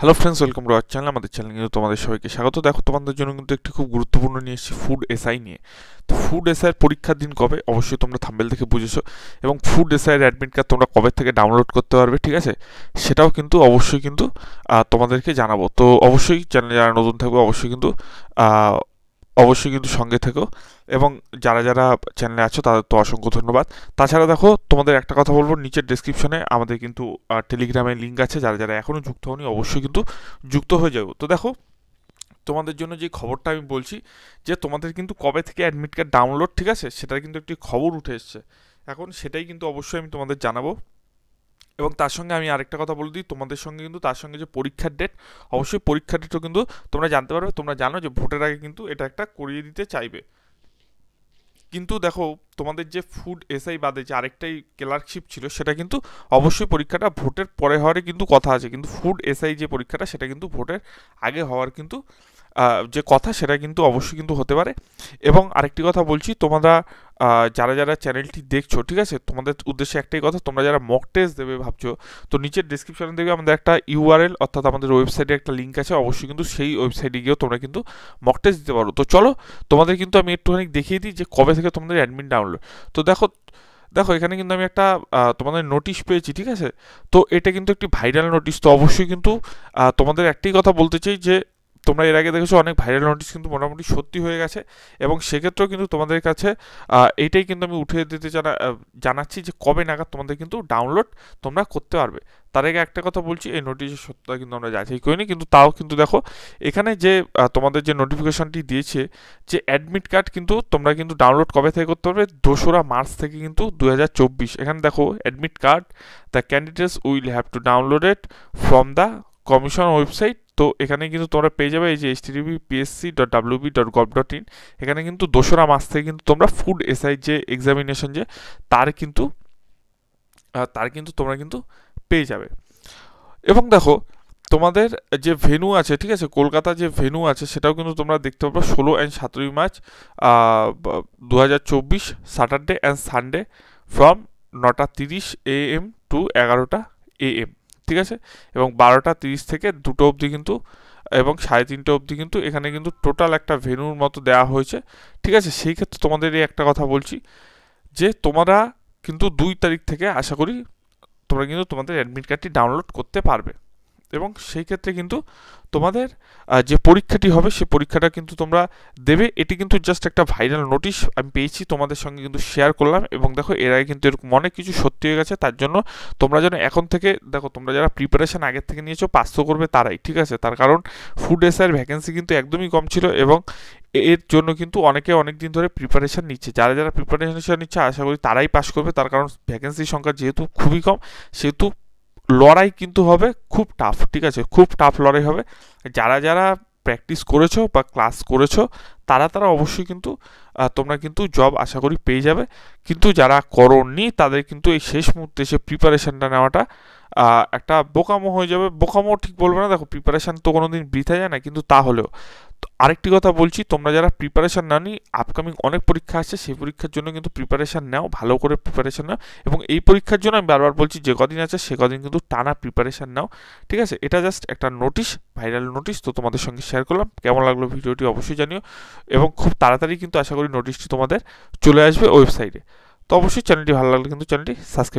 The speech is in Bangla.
Hello friends, welcome to our channel. আমাদের চ্যানেল কিন্তু তোমাদের সবাইকে স্বাগত। দেখো, তোমাদের জন্য কিন্তু একটি খুব গুরুত্বপূর্ণ নিয়ে এসেছি, ফুড এসআই নিয়ে। তো ফুড এসআই এর পরীক্ষার দিন কবে অবশ্যই তোমরা থাম্বনেল দেখে বুঝেছো, এবং ফুড এসআই এর অ্যাডমিট কার্ড তোমরা কবে থেকে ডাউনলোড করতে পারবে, ঠিক আছে, সেটাও কিন্তু অবশ্যই কিন্তু তোমাদেরকে জানাবো। তো অবশ্যই চ্যানেলে যারা নতুন থাকবে আহ, অবশ্যই কিন্তু সঙ্গে থেকো, এবং যারা যারা চ্যানেলে আছো তাদের তো অসংখ্য ধন্যবাদ। তাছাড়া দেখো, তোমাদের একটা কথা বলবো, নিচের ডেসক্রিপশনে আমাদের কিন্তু টেলিগ্রামের লিঙ্ক আছে। যারা যারা এখনও যুক্ত হওনি অবশ্যই কিন্তু যুক্ত হয়ে যাবো। তো দেখো, তোমাদের জন্য যে খবরটা আমি বলছি, যে তোমাদের কিন্তু কবে থেকে অ্যাডমিট কার্ড ডাউনলোড, ঠিক আছে, সেটার কিন্তু একটি খবর উঠে এসছে এখন। সেটাই কিন্তু অবশ্যই আমি তোমাদের জানাবো। এবং তার সঙ্গে আমি আরেকটা কথা বলে দিই তোমাদের সঙ্গে, কিন্তু তার সঙ্গে যে পরীক্ষার ডেট, অবশ্যই পরীক্ষার ডেটও কিন্তু তোমরা জানতে পারবে। তোমরা জানো যে ভোটের আগে কিন্তু এটা একটা করিয়ে দিতে চাইবে। কিন্তু দেখো, তোমাদের যে ফুড এসআই বাদে যে আরেকটাই ক্লার্কশিপ ছিল, সেটা কিন্তু অবশ্যই পরীক্ষাটা ভোটের পরে হওয়ারই কিন্তু কথা আছে। কিন্তু ফুড এসআই যে পরীক্ষাটা, সেটা কিন্তু ভোটের আগে হওয়ার কিন্তু যে কথা, সেটা কিন্তু অবশ্যই কিন্তু হতে পারে। এবং আরেকটি কথা বলছি, তোমরা যারা যারা চ্যানেলটি দেখছো, ঠিক আছে, তোমাদের উদ্দেশ্যে একটাই কথা, তোমরা যারা মক টেস্ট দেবে ভাবছো, তো নিচের ডিসক্রিপশনে দেখবে আমাদের একটা ইউআরএল, অর্থাৎ আমাদের ওয়েবসাইটে একটা লিঙ্ক আছে। অবশ্যই কিন্তু সেই ওয়েবসাইটে গিয়েও তোমরা কিন্তু মক টেস্ট দিতে পারো। তো চলো, তোমাদের কিন্তু আমি একটুখানি দেখিয়ে দিই যে কবে থেকে তোমাদের অ্যাডমিট ডাউনলোড। তো দেখো দেখো এখানে কিন্তু আমি একটা তোমাদের নোটিশ পেয়েছি, ঠিক আছে। তো এটা কিন্তু একটি ভাইরাল নোটিশ। তো অবশ্যই কিন্তু তোমাদের একটাই কথা বলতে চাই যে তোমরা এর আগে দেখেছো অনেক ভাইরাল নোটিশ কিন্তু মোটামুটি সত্যি হয়ে গেছে, এবং সেক্ষেত্রেও কিন্তু তোমাদের কাছে এইটাই কিন্তু আমি উঠে দিতে জানাচ্ছি যে কবে নাগাদ তোমাদের কিন্তু ডাউনলোড তোমরা করতে পারবে। তার আগে একটা কথা বলছি, এই নোটিশের সত্যতা কিন্তু আমরা যাচাই করিনি, কিন্তু তাও কিন্তু দেখো, এখানে যে তোমাদের যে নোটিফিকেশনটি দিয়েছে, যে অ্যাডমিট কার্ড কিন্তু তোমরা কিন্তু ডাউনলোড কবে থেকে করতে পারবে, 2রা মার্চ থেকে কিন্তু 2024। এখানে দেখো, admit card the candidates will have to download it from the commission website. তো এখানে কিন্তু তোমরা পেয়ে যাবে এই যে http://psc.wb.gov.in। এখানে কিন্তু 2রা মার্চ থেকে কিন্তু তোমরা ফুড এসআই যে এক্সামিনেশন যে তার কিন্তু তোমরা কিন্তু পেয়ে যাবে। এবং দেখো, তোমাদের যে ভেন্যু আছে, ঠিক আছে, কলকাতা যে ভেন্যু আছে, সেটাও কিন্তু তোমরা দেখতে পাবে 16 and 17 March 2024, Saturday and Sunday, from 9:30 AM to 11টা AM, ঠিক আছে। এবং 12:30 থেকে 2টো অবধি কিন্তু, এবং 3:30 অবধি কিন্তু এখানে কিন্তু টোটাল একটা ভেন্যুর মতো দেওয়া হয়েছে, ঠিক আছে। সেই ক্ষেত্রে তোমাদের এই একটা কথা বলছি, যে তোমরা কিন্তু 2 তারিখ থেকে আশা করি তোমরা কিন্তু তোমাদের অ্যাডমিট কার্ডটি ডাউনলোড করতে পারবে। এবং সেই ক্ষেত্রে কিন্তু তোমাদের যে পরীক্ষাটি হবে, সেই পরীক্ষাটা কিন্তু তোমরা দেবে। এটি কিন্তু জাস্ট একটা ভাইরাল নোটিশ আমি পেয়েছি, তোমাদের সঙ্গে কিন্তু শেয়ার করলাম। এবং দেখো, এর আগে কিন্তু এরকম অনেক কিছু সত্যি হয়ে গেছে। তার জন্য তোমরা যেন এখন থেকে দেখো, তোমরা যারা প্রিপারেশন আগের থেকে নিয়েছো, পাস তো করবে তারাই, ঠিক আছে। তার কারণ ফুড এসআইয়ের ভ্যাকেন্সি কিন্তু একদমই কম ছিল, এবং এর জন্য কিন্তু অনেকে অনেক দিন ধরে প্রিপারেশন নিচ্ছে। যারা যারা প্রিপারেশন নিচ্ছে, আশা করি তারাই পাস করবে। তার কারণ ভ্যাকেন্সির সংখ্যা যেহেতু খুবই কম, সেহেতু লড়াই কিন্তু হবে খুব টাফ, ঠিক আছে, খুব টাফ লড়াই হবে। যারা যারা প্র্যাকটিস করেছো বা ক্লাস করেছো, তারা তারা অবশ্যই কিন্তু তোমরা কিন্তু জব আশা করি পেয়ে যাবে। কিন্তু যারা করোনি, তাদের কিন্তু এই শেষ মুহূর্তে এসে প্রিপারেশনটা নেওয়াটা একটা বোকামো হয়ে যাবে। বোকামো ঠিক বলবো না, দেখো, প্রিপারেশান তো কোনো দিন বৃথা যায় না, কিন্তু তাহলেও তো আরেকটি কথা বলছি, তোমরা যারা প্রিপারেশান নাওনি, আপকামিং অনেক পরীক্ষা আসছে, সেই পরীক্ষার জন্য কিন্তু প্রিপারেশান নাও, ভালো করে প্রিপারেশান নাও। এবং এই পরীক্ষার জন্য আমি বারবার বলছি, যে কদিন আছে সে কদিন কিন্তু টানা প্রিপারেশান নাও, ঠিক আছে। এটা জাস্ট একটা নোটিশ, ভাইরাল নোটিশ। তো তোমাদের সঙ্গে শেয়ার করলাম। কেমন লাগলো ভিডিওটি অবশ্যই জানিও, এবং খুব তাড়াতাড়ি কিন্তু আশা করি নোটিশটি তোমাদের চলে আসবে ওয়েবসাইটে। তো অবশ্যই চ্যানেলটি ভালো লাগলে কিন্তু চ্যানেলটি সাবস্ক্রাইব